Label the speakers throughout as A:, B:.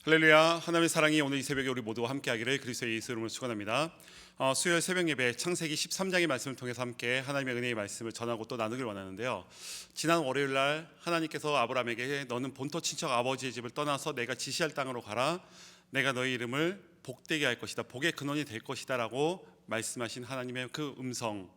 A: 할렐루야. 하나님의 사랑이 오늘 이 새벽에 우리 모두와 함께하기를 그리스도의 예수 이름으로 축원합니다. 수요일 새벽 예배 창세기 13장의 말씀을 통해서 함께 하나님의 은혜의 말씀을 전하고 또 나누길 원하는데요. 지난 월요일 날 하나님께서 아브라함에게 너는 본토 친척 아버지의 집을 떠나서 내가 지시할 땅으로 가라. 내가 너희 이름을 복되게 할 것이다. 복의 근원이 될 것이다 라고 말씀하신 하나님의 그 음성,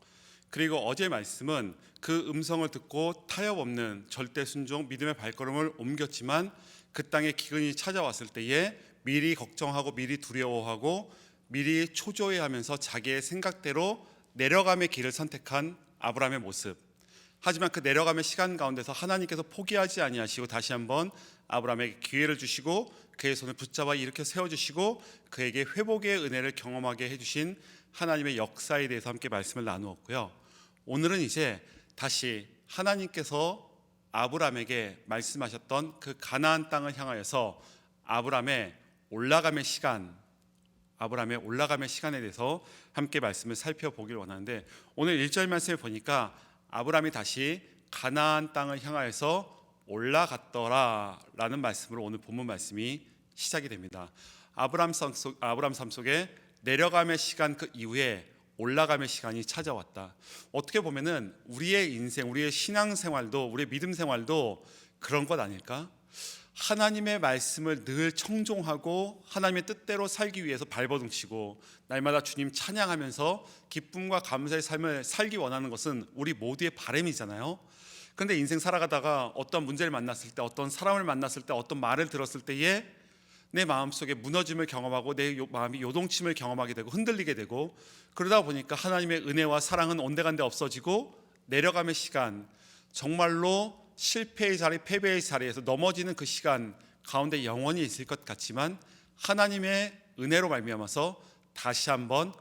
A: 그리고 어제 말씀은 그 음성을 듣고 타협 없는 절대 순종 믿음의 발걸음을 옮겼지만 그 땅에 기근이 찾아왔을 때에 미리 걱정하고 미리 두려워하고 미리 초조해하면서 자기의 생각대로 내려감의 길을 선택한 아브라함의 모습. 하지만 그 내려감의 시간 가운데서 하나님께서 포기하지 아니하시고 다시 한번 아브라함에게 기회를 주시고 그의 손을 붙잡아 일으켜 세워주시고 그에게 회복의 은혜를 경험하게 해주신 하나님의 역사에 대해서 함께 말씀을 나누었고요. 오늘은 이제 다시 하나님께서 아브라함에게 말씀하셨던 그 가나안 땅을 향하여서 아브라함의 올라감의 시간에 대해서 함께 말씀을 살펴보길 원하는데, 오늘 1절 말씀을 보니까 아브라함이 다시 가나안 땅을 향하여서 올라갔더라 라는 말씀으로 오늘 본문 말씀이 시작이 됩니다. 아브라함 삶 속에 내려감의 시간 그 이후에 올라감의 시간이 찾아왔다. 어떻게 보면은 우리의 인생, 우리의 신앙생활도, 우리의 믿음 생활도 그런 것 아닐까? 하나님의 말씀을 늘 청종하고 하나님의 뜻대로 살기 위해서 발버둥치고 날마다 주님 찬양하면서 기쁨과 감사의 삶을 살기 원하는 것은 우리 모두의 바람이잖아요. 그런데 인생 살아가다가 어떤 문제를 만났을 때, 어떤 사람을 만났을 때, 어떤 말을 들었을 때에 내 마음속에 무너짐을 경험하고 내 마음이 요동침을 경험하게 되고 흔들리게 되고, 그러다 보니까 하나님의 은혜와 사랑은 온데간데 없어지고 내려감의 시간, 정말로 실패의 자리, 패배의 자리에서 넘어지는 그 시간 가운데 영원히 있을 것 같지만 하나님의 은혜로 말미암아서 다시 한번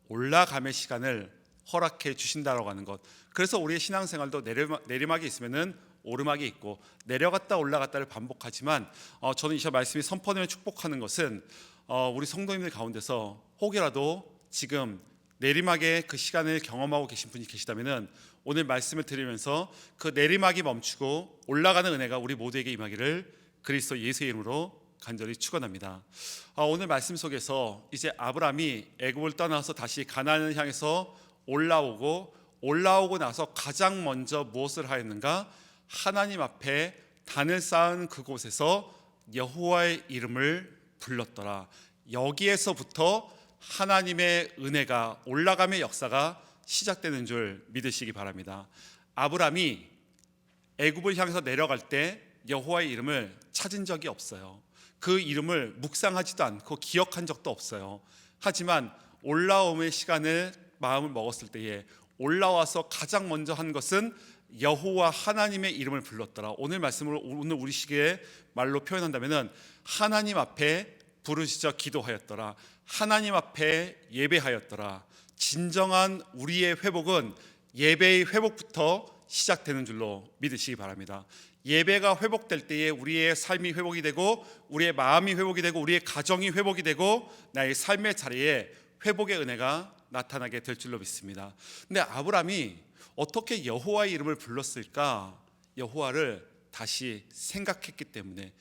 A: 올라감의 시간을 허락해 주신다라고 하는 것. 그래서 우리의 신앙생활도 내리막이 있으면은 오르막이 있고 내려갔다 올라갔다를 반복하지만 저는 이 말씀이 선포되며 축복하는 것은 우리 성도님들 가운데서 혹이라도 지금 내리막의 그 시간을 경험하고 계신 분이 계시다면 오늘 말씀을 들으면서 그 내리막이 멈추고 올라가는 은혜가 우리 모두에게 임하기를 그리스도 예수의 이름으로 간절히 축원합니다. 오늘 말씀 속에서 이제 아브라함이 애굽을 떠나서 다시 가나안을 향해서 올라오고 나서 가장 먼저 무엇을 하였는가? 하나님 앞에 단을 쌓은 그곳에서 여호와의 이름을 불렀더라. 여기에서부터 하나님의 은혜가, 올라감의 역사가 시작되는 줄 믿으시기 바랍니다. 아브라함이 애굽을 향해서 내려갈 때 여호와의 이름을 찾은 적이 없어요. 그 이름을 묵상하지도 않고 기억한 적도 없어요. 하지만 올라옴의 시간을 마음을 먹었을 때에 올라와서 가장 먼저 한 것은 여호와 하나님의 이름을 불렀더라. 오늘 말씀으로 오늘 우리 시기의 말로 표현한다면은 하나님 앞에 부르짖어 기도하였더라. 하나님 앞에 예배하였더라. 진정한 우리의 회복은 예배의 회복부터 시작되는 줄로 믿으시기 바랍니다. 예배가 회복될 때에 우리의 삶이 회복이 되고 우리의 마음이 회복이 되고 우리의 가정이 회복이 되고 나의 삶의 자리에 회복의 은혜가 나타나게 될 줄로 믿습니다. 근데 아브라함이 어떻게 여호와의 이름을 불렀을까? 여호와를 다시 생각했기 때문에.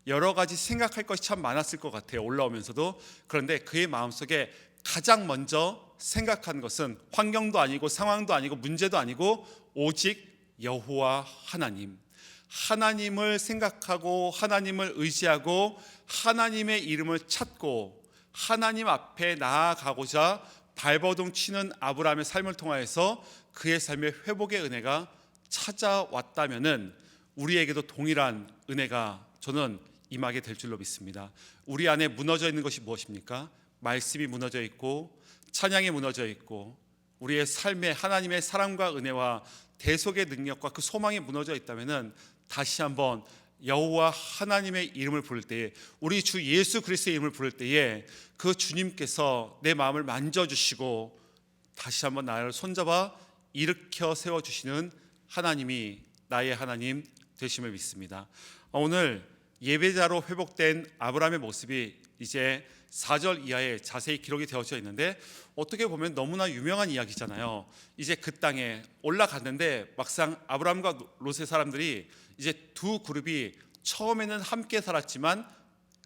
A: 여러 가지 생각할 것이 참 많았을 것 같아요, 올라오면서도. 그런데 그의 마음속에 가장 먼저 생각한 것은 환경도 아니고 상황도 아니고 문제도 아니고 오직 여호와 하나님, 하나님을 생각하고 하나님을 의지하고 하나님의 이름을 찾고 하나님 앞에 나아가고자 발버둥 치는 아브라함의 삶을 통하여서 그의 삶의 회복의 은혜가 찾아왔다면은 우리에게도 동일한 은혜가 저는 임하게 될 줄로 믿습니다. 우리 안에 무너져 있는 것이 무엇입니까? 말씀이 무너져 있고 찬양이 무너져 있고 우리의 삶에 하나님의 사랑과 은혜와 대속의 능력과 그 소망이 무너져 있다면은 다시 한번 여호와 하나님의 이름을 부를 때에, 우리 주 예수 그리스도의 이름을 부를 때에 그 주님께서 내 마음을 만져주시고 다시 한번 나를 손잡아 일으켜 세워주시는 하나님이 나의 하나님 되심을 믿습니다. 오늘 예배자로 회복된 아브라함의 모습이 이제 4절 이하에 자세히 기록이 되어져 있는데, 어떻게 보면 너무나 유명한 이야기잖아요. 이제 그 땅에 올라갔는데 막상 아브라함과 롯의 사람들이 이제 두 그룹이 처음에는 함께 살았지만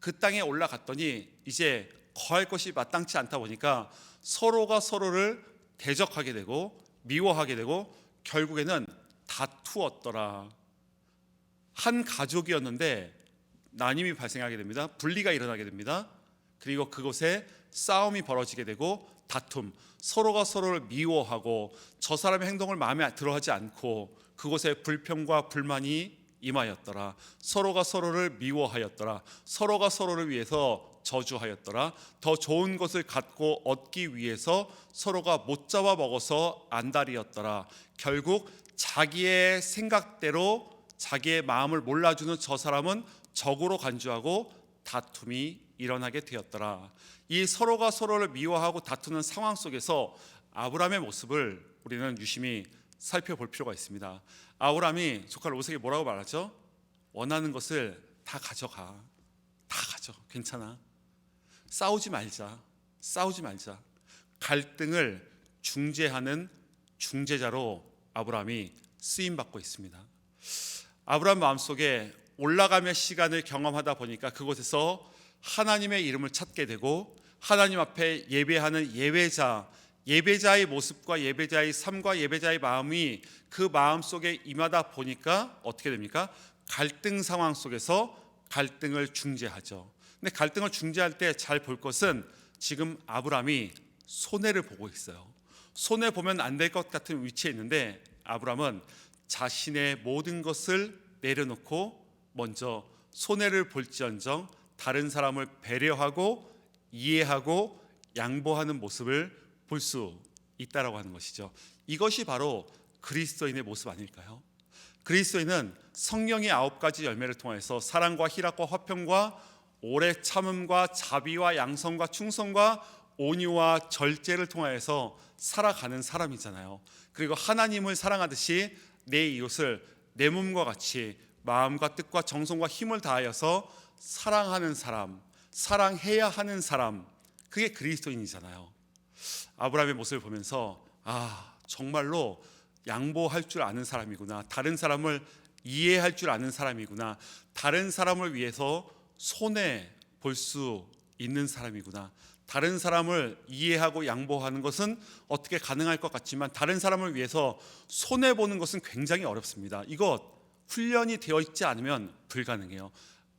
A: 그 땅에 올라갔더니 이제 거할 것이 마땅치 않다 보니까 서로가 서로를 대적하게 되고 미워하게 되고 결국에는 다투었더라. 한 가족이었는데 나님이 발생하게 됩니다. 분리가 일어나게 됩니다. 그리고 그곳에 싸움이 벌어지게 되고 다툼, 서로가 서로를 미워하고 저 사람의 행동을 마음에 들어하지 않고 그곳에 불평과 불만이 임하였더라. 서로가 서로를 미워하였더라. 서로가 서로를 위해서 저주하였더라. 더 좋은 것을 갖고 얻기 위해서 서로가 못 잡아 먹어서 안달이었더라. 결국 자기의 생각대로 자기의 마음을 몰라주는 저 사람은 적으로 간주하고 다툼이 일어나게 되었더라. 이 서로가 서로를 미워하고 다투는 상황 속에서 아브라함의 모습을 우리는 유심히 살펴볼 필요가 있습니다. 아브라함이 조카 롯에게 뭐라고 말하죠? 원하는 것을 다 가져가. 다 가져. 괜찮아. 싸우지 말자. 갈등을 중재하는 중재자로 아브라함이 쓰임 받고 있습니다. 아브라함 마음속에 올라가며 시간을 경험하다 보니까 그곳에서 하나님의 이름을 찾게 되고 하나님 앞에 예배하는 예배자의 모습과 예배자의 삶과 예배자의 마음이 그 마음 속에 임하다 보니까 어떻게 됩니까? 갈등 상황 속에서 갈등을 중재하죠. 근데 갈등을 중재할 때 잘 볼 것은 지금 아브라함이 손해를 보고 있어요. 손해 보면 안 될 것 같은 위치에 있는데 아브라함은 자신의 모든 것을 내려놓고 먼저 손해를 볼지언정 다른 사람을 배려하고 이해하고 양보하는 모습을 볼 수 있다라고 하는 것이죠. 이것이 바로 그리스도인의 모습 아닐까요? 그리스도인은 성령의 9가지 열매를 통해서 사랑과 희락과 화평과 오래 참음과 자비와 양성과 충성과 온유와 절제를 통하여서 살아가는 사람이잖아요. 그리고 하나님을 사랑하듯이 내 이웃을 내 몸과 같이 마음과 뜻과 정성과 힘을 다하여서 사랑하는 사람, 사랑해야 하는 사람, 그게 그리스도인이잖아요. 아브라함의 모습을 보면서 정말로 양보할 줄 아는 사람이구나. 다른 사람을 이해할 줄 아는 사람이구나. 다른 사람을 위해서 손해 볼 수 있는 사람이구나. 다른 사람을 이해하고 양보하는 것은 어떻게 가능할 것 같지만 다른 사람을 위해서 손해 보는 것은 굉장히 어렵습니다. 이것 훈련이 되어 있지 않으면 불가능해요.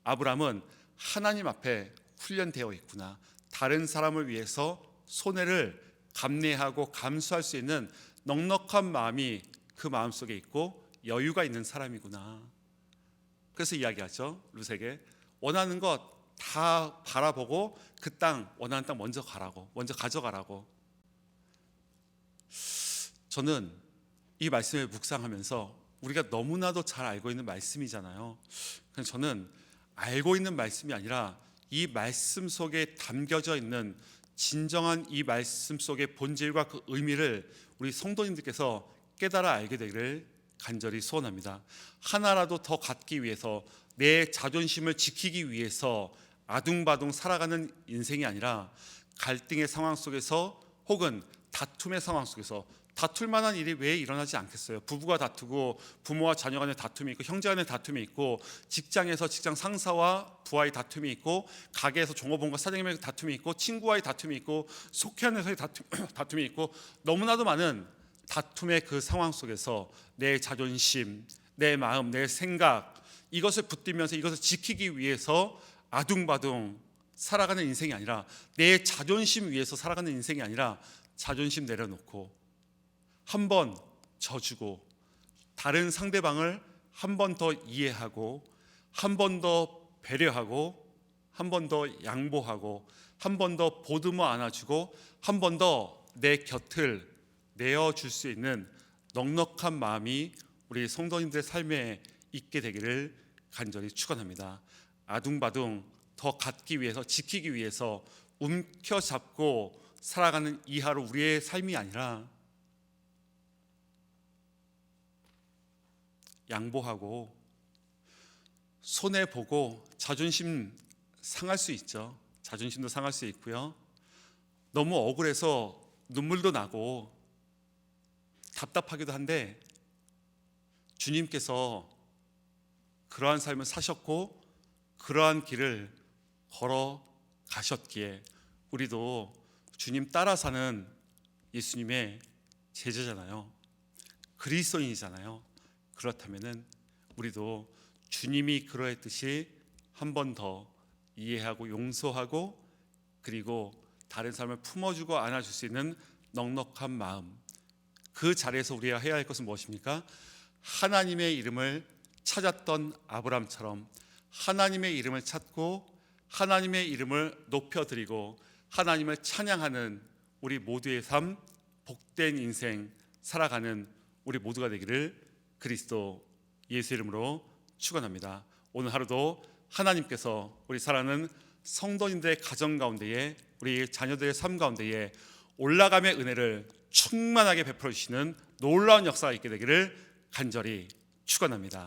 A: 아브라함은 하나님 앞에 훈련되어 있구나. 다른 사람을 위해서 손해를 감내하고 감수할 수 있는 넉넉한 마음이 그 마음속에 있고 여유가 있는 사람이구나. 그래서 이야기하죠. 룻에게 원하는 것 다 바라보고 그 땅, 원하는 땅 먼저 가져가라고. 저는 이 말씀을 묵상하면서 우리가 너무나도 잘 알고 있는 말씀이잖아요. 그래서 저는 알고 있는 말씀이 아니라 이 말씀 속에 담겨져 있는 진정한 이 말씀 속의 본질과 그 의미를 우리 성도님들께서 깨달아 알게 되기를 간절히 소원합니다. 하나라도 더 갖기 위해서, 내 자존심을 지키기 위해서 아둥바둥 살아가는 인생이 아니라 갈등의 상황 속에서 혹은 다툼의 상황 속에서, 다툴 만한 일이 왜 일어나지 않겠어요? 부부가 다투고 부모와 자녀 간의 다툼이 있고 형제 간의 다툼이 있고 직장에서 직장 상사와 부하의 다툼이 있고 가게에서 종업원과 사장님의 다툼이 있고 친구와의 다툼이 있고 속회원에서의 다툼이 있고 너무나도 많은 다툼의 그 상황 속에서 내 자존심, 내 마음, 내 생각, 이것을 붙들면서 이것을 지키기 위해서 아둥바둥 살아가는 인생이 아니라, 내 자존심 위해서 살아가는 인생이 아니라 자존심 내려놓고 한 번 져주고 다른 상대방을 한 번 더 이해하고 한 번 더 배려하고 한 번 더 양보하고 한 번 더 보듬어 안아주고 한 번 더 내 곁을 내어줄 수 있는 넉넉한 마음이 우리 성도님들의 삶에 있게 되기를 간절히 축원합니다. 아둥바둥 더 갖기 위해서, 지키기 위해서 움켜잡고 살아가는 이 하루 우리의 삶이 아니라 양보하고 손해보고 자존심 상할 수 있죠. 자존심도 상할 수 있고요. 너무 억울해서 눈물도 나고 답답하기도 한데 주님께서 그러한 삶을 사셨고 그러한 길을 걸어가셨기에 우리도 주님 따라 사는 예수님의 제자잖아요. 그리스도인이잖아요. 그렇다면은 우리도 주님이 그러했듯이 한 번 더 이해하고 용서하고 그리고 다른 사람을 품어주고 안아줄 수 있는 넉넉한 마음, 그 자리에서 우리가 해야 할 것은 무엇입니까? 하나님의 이름을 찾았던 아브람처럼 하나님의 이름을 찾고 하나님의 이름을 높여드리고 하나님을 찬양하는 우리 모두의 삶, 복된 인생 살아가는 우리 모두가 되기를 그리스도 예수 이름으로 축원합니다. 오늘 하루도 하나님께서 우리 사랑하는 성도님들의 가정 가운데에 우리 자녀들의 삶 가운데에 올라감의 은혜를 충만하게 베풀어 주시는 놀라운 역사가 있게 되기를 간절히 축원합니다.